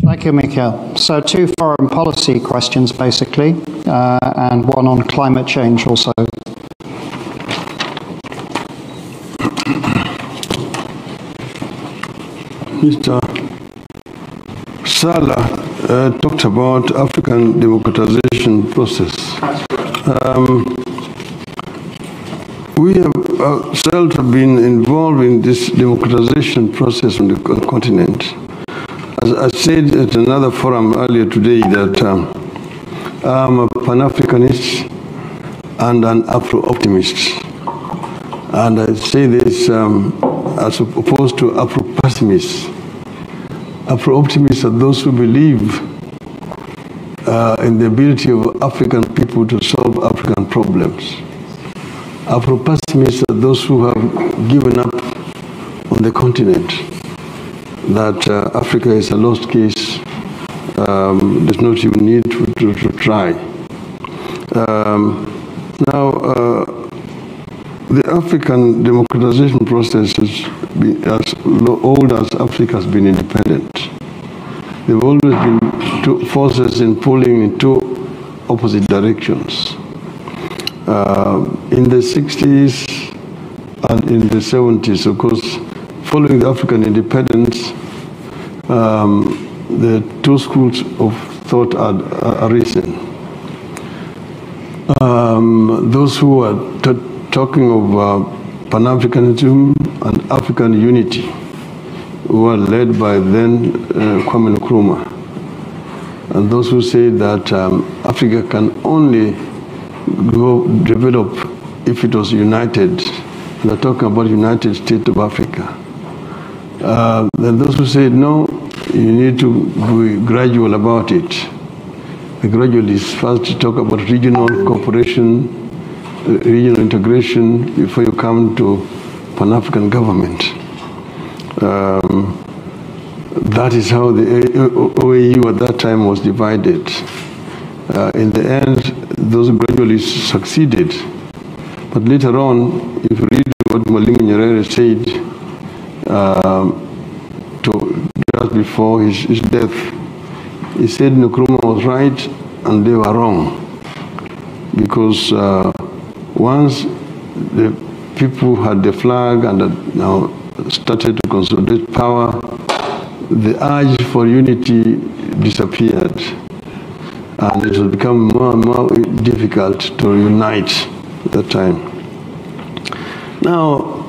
Thank you, Michael. So two foreign policy questions, basically, and one on climate change also. Mr. Salah talked about African democratization process. We ourselves have been involved in this democratization process on the continent. As I said at another forum earlier today that I'm a Pan-Africanist and an Afro-optimist. And I say this as opposed to Afro-pessimists. Afro-optimists are those who believe in the ability of African people to solve African problems. Afro-pessimists are those who have given up on the continent, that Africa is a lost case, there's not even need to try. The African democratization process has been as old as Africa has been independent. There have always been two forces pulling in two opposite directions. In the 60s and in the 70s, of course, following the African independence, the two schools of thought had arisen. Those who are talking of Pan-Africanism and African unity who were led by then Kwame Nkrumah. And those who say that Africa can only develop if it was united. They're talking about United States of Africa. Then those who say, no, you need to be gradual about it. The gradual is first to talk about regional cooperation, regional integration, before you come to Pan-African government. That is how the OAU at that time was divided. In the end, those gradually succeeded. But later on, if you read what Mwalimu Nyerere said just before his death, he said Nkrumah was right and they were wrong. Because once the people had the flag and had now started to consolidate power, the urge for unity disappeared. And it has become more and more difficult to unite at that time. Now,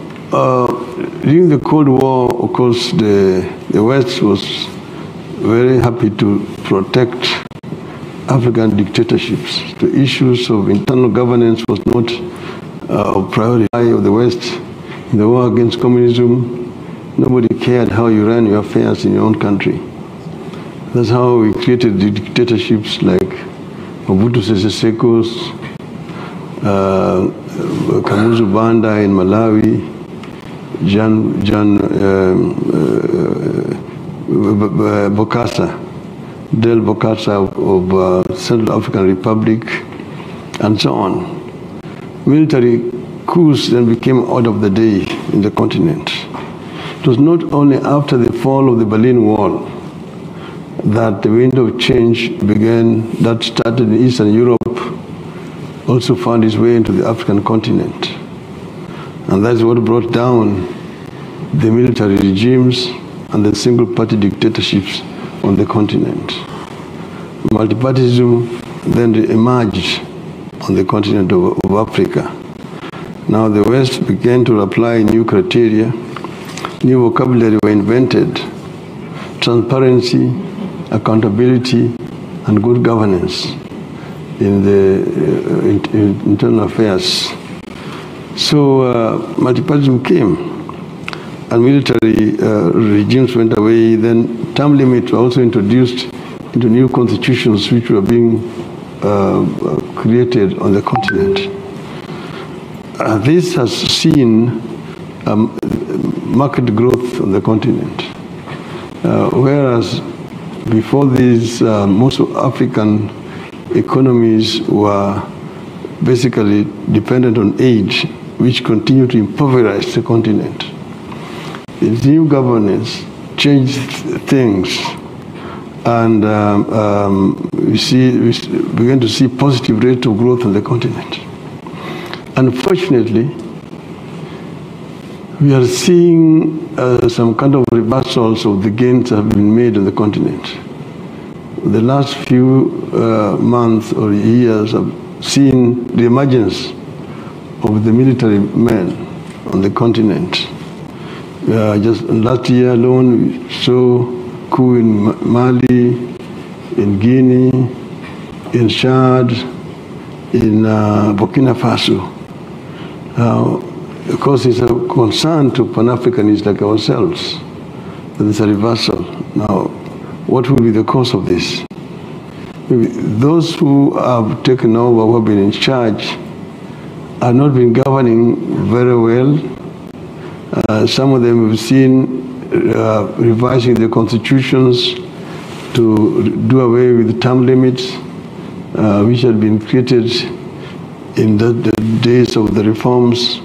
during the Cold War, of course, the West was very happy to protect African dictatorships. The issues of internal governance was not a priority of the West. In the war against communism, nobody cared how you ran your affairs in your own country. That's how we created the dictatorships like Mobutu Sese Seko's, Kamuzu Banda in Malawi, Bokassa, Del Bokassa of Central African Republic, and so on. Military coups then became order of the day in the continent. It was not only after the fall of the Berlin Wall that the window of change began, that started in Eastern Europe, also found its way into the African continent. And that's what brought down the military regimes and the single-party dictatorships on the continent. Multipartyism then emerged on the continent of Africa. Now the West began to apply new criteria, new vocabulary were invented, transparency, accountability, and good governance in the internal affairs. So multipartyism came, and military regimes went away. Then term limits were also introduced into new constitutions which were being created on the continent. This has seen market growth on the continent, whereas before this, most African economies were basically dependent on aid, which continued to impoverish the continent. The new governance changed things, and we began to see positive rate of growth on the continent. Unfortunately, we are seeing some kind of reversals of the gains that have been made on the continent. The last few months or years have seen the emergence of the military men on the continent. Just last year alone, we saw coup in Mali, in Guinea, in Chad, in Burkina Faso. Of course, it's a concern to Pan-Africanists like ourselves that there's a reversal. Now, what will be the cause of this? Maybe those who have taken over, who have been in charge, have not been governing very well. Some of them we've seen revising the constitutions to do away with the term limits, which had been created in the days of the reforms.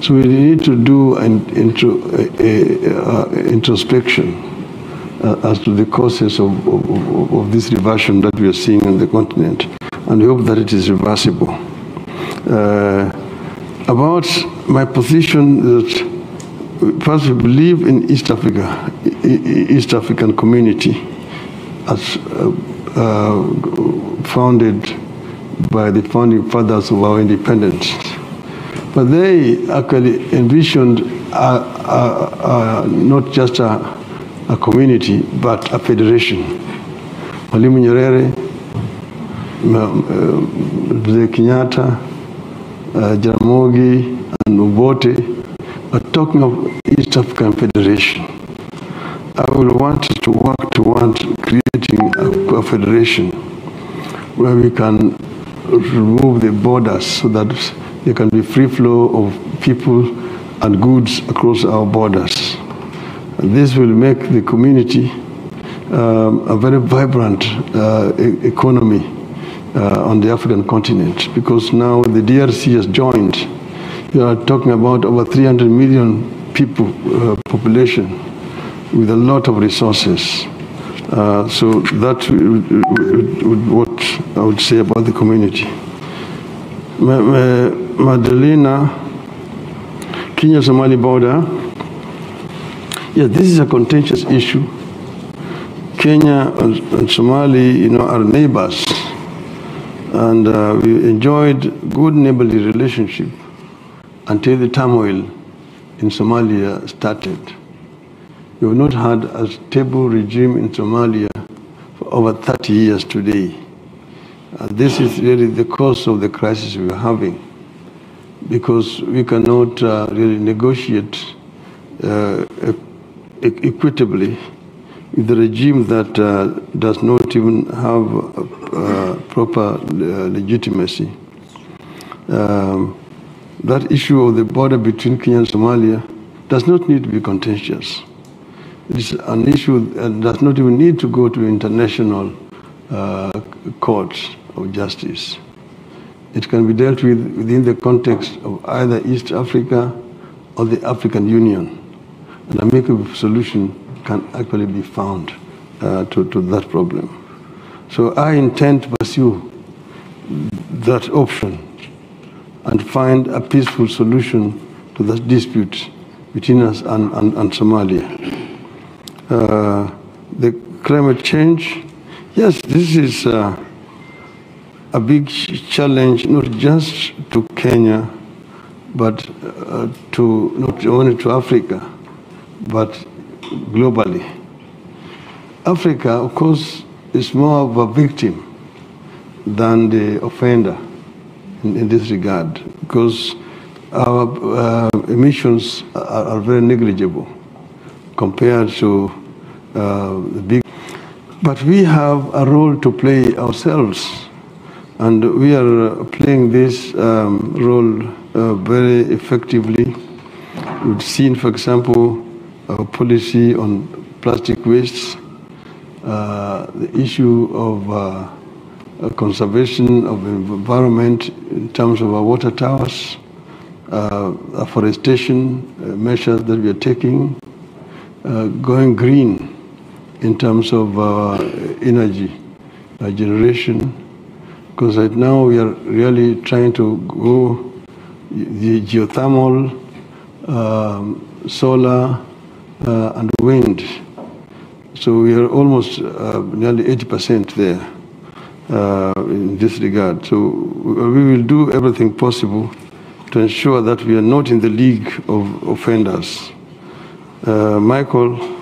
So we need to do an introspection as to the causes of this reversion that we are seeing on the continent, and we hope that it is reversible. About my position, that first we believe in East Africa, East African community, as founded by the founding fathers of our independence. But they actually envisioned not just a community, but a federation. Mwalimu Nyerere, Mzee Kenyatta, Jaramogi, and Obote are talking of East African Federation. I will want to work towards creating a federation where we can remove the borders so that there can be free flow of people and goods across our borders. And this will make the community a very vibrant economy on the African continent, because now the DRC has joined. We are talking about over 300 million people population with a lot of resources. So that's what I would say about the community. Madalena, Kenya-Somali border. Yes, this is a contentious issue. Kenya and Somali, are neighbors, and we enjoyed good neighborly relationship until the turmoil in Somalia started. We have not had a stable regime in Somalia for over 30 years today. This is really the cause of the crisis we are having, because we cannot really negotiate equitably with the regime that does not even have proper legitimacy. That issue of the border between Kenya and Somalia does not need to be contentious. It is an issue that does not even need to go to international courts of justice. It can be dealt with within the context of either East Africa or the African Union. And a amicable solution can actually be found to that problem. So I intend to pursue that option and find a peaceful solution to that dispute between us and Somalia. The climate change, yes, this is a big challenge, not just to Kenya, but not only to Africa, but globally. Africa, of course, is more of a victim than the offender in this regard, because our emissions are very negligible compared to the big. But we have a role to play ourselves, and we are playing this role very effectively. We've seen, for example, our policy on plastic waste, the issue of conservation of the environment in terms of our water towers, afforestation measures that we are taking, going green in terms of energy generation, because right now we are really trying to go the geothermal, solar, and wind. So we are almost nearly 80% there in this regard. So we will do everything possible to ensure that we are not in the league of offenders. Michael,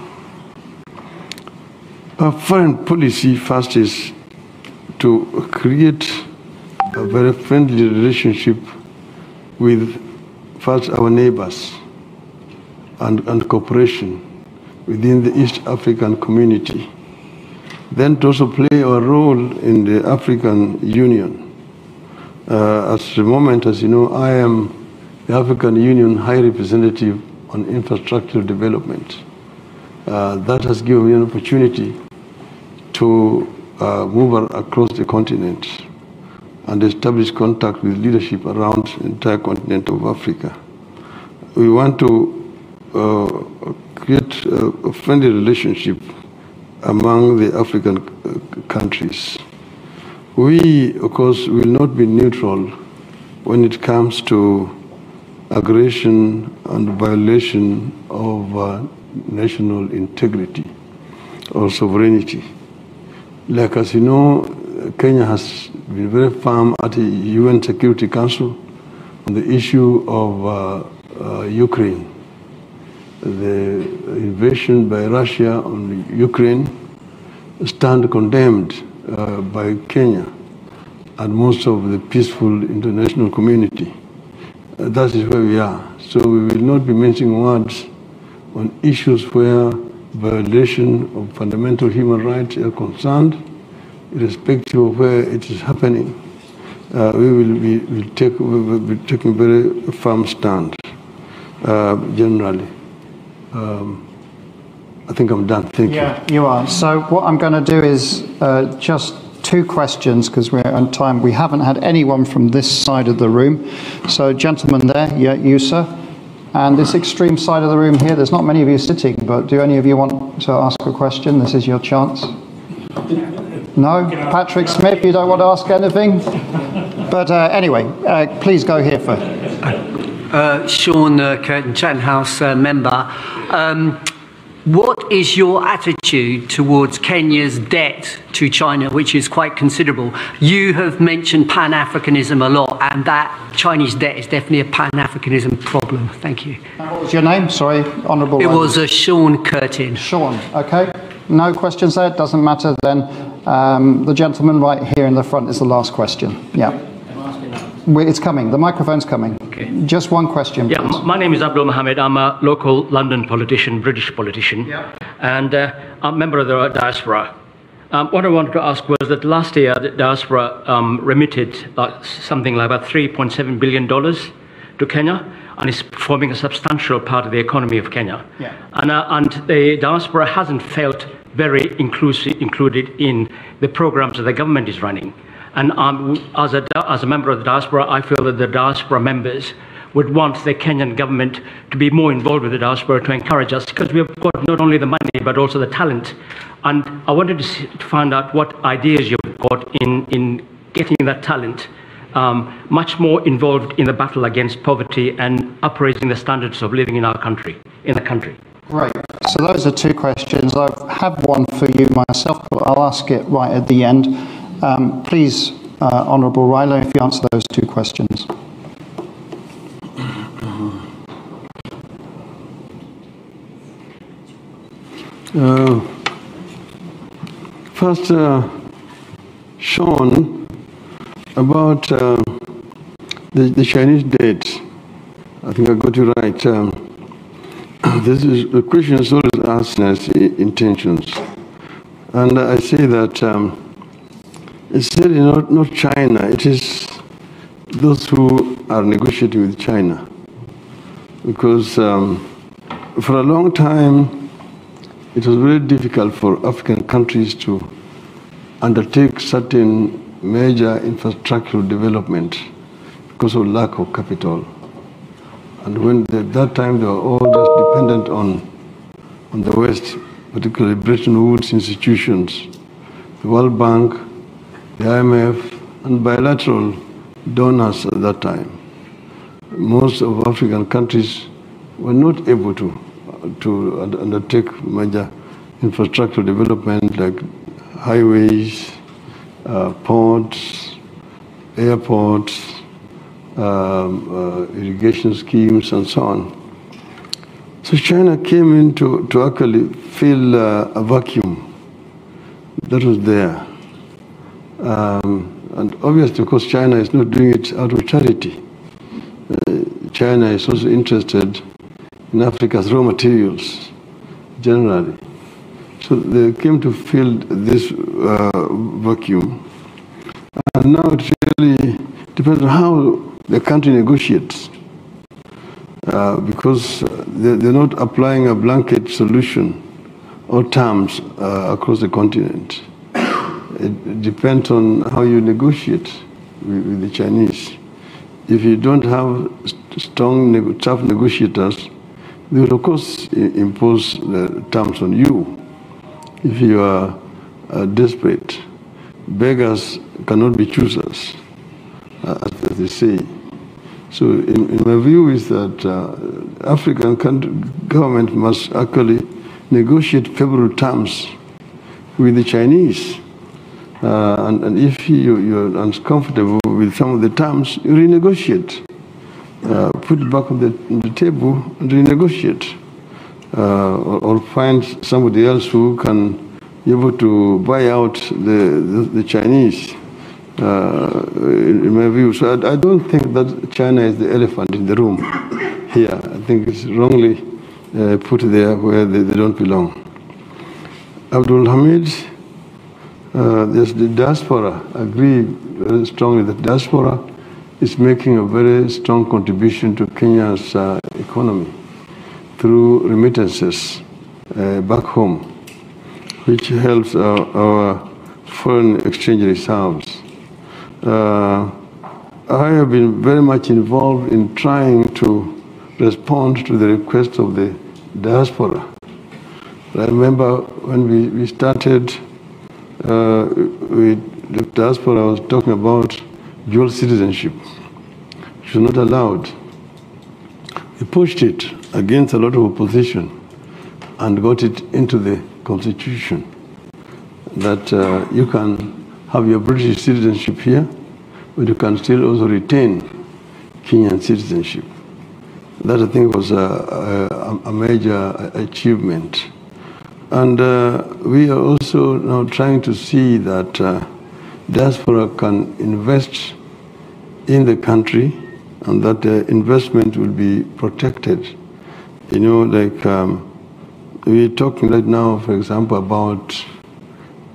our foreign policy first is to create a very friendly relationship with first our neighbors and cooperation within the East African community. Then to also play a role in the African Union. At the moment, as you know, I am the African Union High Representative on Infrastructure Development. That has given me an opportunity to move across the continent and establish contact with leadership around the entire continent of Africa. We want to create a friendly relationship among the African countries. We, of course, will not be neutral when it comes to aggression and violation of national integrity or sovereignty. Like, as you know, Kenya has been very firm at the UN Security Council on the issue of Ukraine. the invasion by Russia on Ukraine stand condemned by Kenya and most of the peaceful international community. That is where we are. So we will not be mentioning words on issues where violation of fundamental human rights are concerned, irrespective of where it is happening. We will be taking very firm stand, generally. I think I'm done. Thank you. Yeah, you are. So what I'm going to do is just 2 questions, because we're on time. We haven't had anyone from this side of the room. So gentleman there, yeah, you sir. And this extreme side of the room here, there's not many of you sitting, but do any of you want to ask a question? This is your chance. No? Patrick Smith, you don't want to ask anything? But anyway, please go here first. Sean Curtin, Chatham House member. What is your attitude towards Kenya's debt to China, which is quite considerable? You have mentioned Pan-Africanism a lot, and that Chinese debt is definitely a Pan-Africanism problem. Thank you. What was your name? Sorry, Honourable. It was Sean Curtin. Sean, okay. No questions there? Doesn't matter then. The gentleman right here in the front is the last question. Yeah. It's coming. The microphone's coming. Okay. Just one question, please. Yeah, my name is Abdul Mohammed. I'm a local London politician, British politician, and I'm a member of the diaspora. What I wanted to ask was that last year the diaspora remitted something like about $3.7 billion to Kenya, and is forming a substantial part of the economy of Kenya. Yeah. And the diaspora hasn't felt very included in the programs that the government is running. And as a member of the diaspora, I feel that the diaspora members would want the Kenyan government to be more involved with the diaspora to encourage us, because we've got not only the money, but also the talent. And I wanted to find out what ideas you've got in getting that talent much more involved in the battle against poverty and upraising the standards of living in our country, Right. So those are 2 questions. I have one for you myself, but I'll ask it right at the end. Please, Honourable Raila, if you answer those 2 questions. First, Sean, about the Chinese debt. I think I got you right. This is the question is always asked as intentions, and I say that it's certainly not China. It is those who are negotiating with China, because for a long time it was very difficult for African countries to undertake certain major infrastructural development because of lack of capital. And when at that time they were all just dependent on the West, particularly Bretton Woods institutions, the World Bank, the IMF, and bilateral donors at that time. Most of African countries were not able to undertake major infrastructural development like highways, ports, airports, irrigation schemes, and so on. So China came in to actually fill a vacuum that was there. And obviously, of course, China is not doing it out of charity. China is also interested in Africa's raw materials, generally. So they came to fill this vacuum. And now it really depends on how the country negotiates, because they're not applying a blanket solution or terms across the continent. It depends on how you negotiate with the Chinese. If you don't have strong, tough negotiators, they will, of course, impose the terms on you. If you are desperate, beggars cannot be choosers, as they say. So, in my view, is that African government must actually negotiate favorable terms with the Chinese. And if you're uncomfortable with some of the terms, you renegotiate. Put it back on the table and renegotiate. or find somebody else who can be able to buy out the Chinese, in my view. So I don't think that China is the elephant in the room here. I think it's wrongly put there where they don't belong. Abdul Hamid, there's the diaspora. I agree very strongly that diaspora is making a very strong contribution to Kenya's economy through remittances back home, which helps our foreign exchange reserves. I have been very much involved in trying to respond to the request of the diaspora. I remember when we started with the diaspora, I was talking about dual citizenship, which was not allowed. We pushed it against a lot of opposition and got it into the constitution that you can have your British citizenship here, but you can still also retain Kenyan citizenship. That, I think, was a major achievement. And we are also now trying to see that diaspora can invest in the country and that the investment will be protected. You know, like we're talking right now, for example, about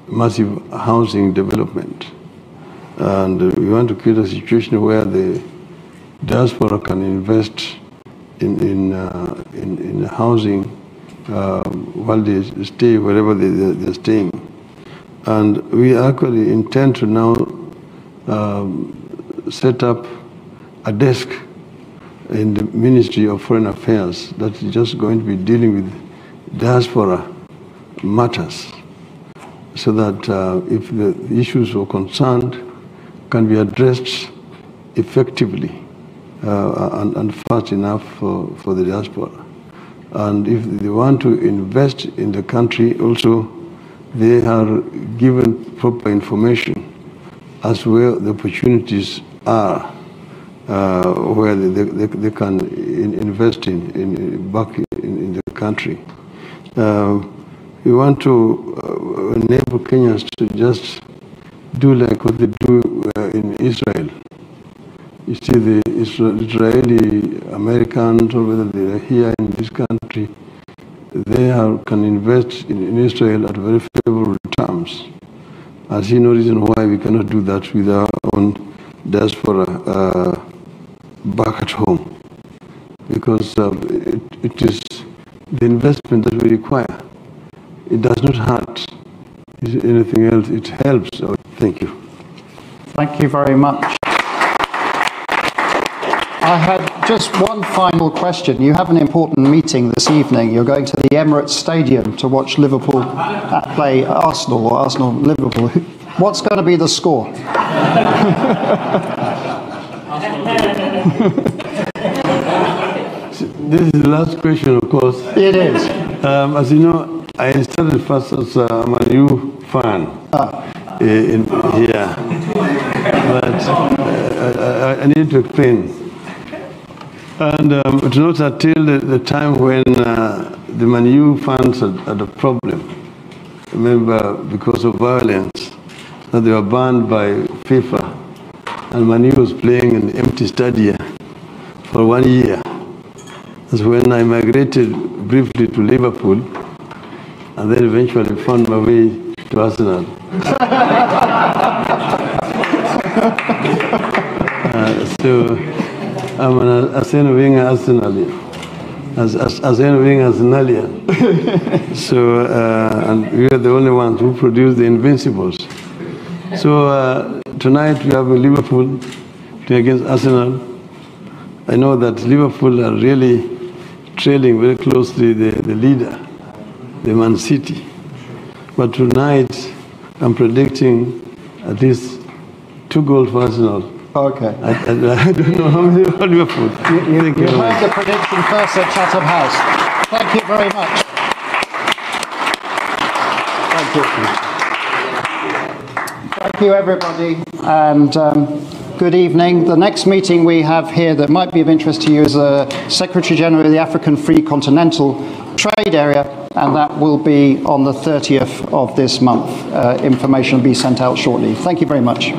massive housing development. And we want to create a situation where the diaspora can invest in housing while they stay wherever they're staying. And we actually intend to now set up a desk in the Ministry of Foreign Affairs that is just going to be dealing with diaspora matters, so that if the issues were concerned can be addressed effectively and fast enough for the diaspora. And if they want to invest in the country also, they are given proper information as where the opportunities are, where they can invest back in the country. We want to enable Kenyans to just do like what they do in Israel. You see, the Israeli Americans, or whether they are here in this country, they can invest in Israel at very favorable terms. I see no reason why we cannot do that with our own diaspora back at home, because it is the investment that we require. It does not hurt anything else, it helps. Thank you. Thank you very much. I had just one final question. You have an important meeting this evening. You're going to the Emirates Stadium to watch Liverpool play Arsenal, or Arsenal-Liverpool. What's going to be the score? This is the last question, of course. It is. As you know, I started first as a Man U fan here. But I need to explain. And it was not until the time when the Man U fans had a problem. Remember, because of violence, that they were banned by FIFA. And Man U was playing in the empty stadium for 1 year. That's when I migrated briefly to Liverpool, and then eventually found my way to Arsenal. So I'm an Arsene Wenger Arsenalian, Arsene Wenger Arsenalian. So, and we are the only ones who produce the Invincibles. So tonight we have Liverpool against Arsenal. I know that Liverpool are really trailing very closely the leader, the Man City. But tonight I'm predicting at least 2 goals for Arsenal. Okay. I don't know how many for Liverpool. You heard the prediction first at Chatham House. Thank you very much. Thank you, everybody. And Good evening. The next meeting we have here that might be of interest to you is the Secretary General of the African Free Continental Trade Area, and that will be on the 30th of this month. Information will be sent out shortly. Thank you very much.